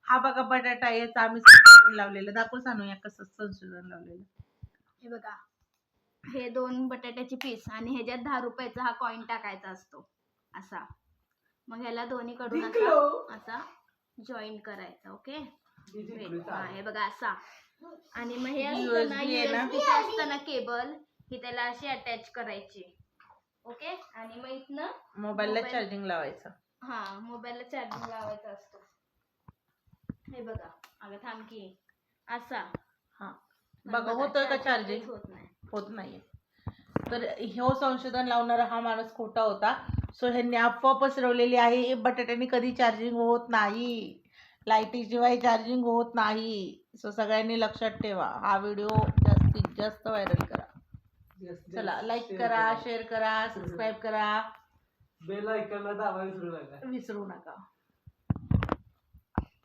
हा बघा बटाटा याचा आम्ही संशोधन लावलेलं. दाखव सांगूया कसं संशोधन लावलेलं. हे बघा, हे 2 बटाट्याची पीस आणि ह्याच्यात 10 रुपयाचा हा कॉइन टाकायचा असतो असा. मग ह्याला दोन्ही कडून असा जॉईन करायचा. ओके, हे बघा असा. आणि मग हे असतं ना USB असतं ना केबल, ही त्याला अशी अटॅच करायची. ओके, आणि मग इथनं मोबाईलला चार्जिंग लावायचं. हा, मोबाईलला चार्जिंग लावायचा असतो. हे बघा, अगं थांब की, असा. हा बघा, होतोय का चार्जिंग? होत नाहीये. तर हे संशोधन लावणारा हा माणूस खोटा होता. सो ह्यांनी अफवा पसरवलेली आहे. बटाट्याने कधी चार्जिंग होत नाही, लाईटीशिवाय चार्जिंग होत नाही. सो सगळ्यांनी लक्षात ठेवा. हा व्हिडिओ जास्तीत जास्त व्हायरल करा. चला, लाईक करा, शेअर करा, सबस्क्राईब करा, बेल आयकॉनला दाबायला विसरू नका. विसरू नका.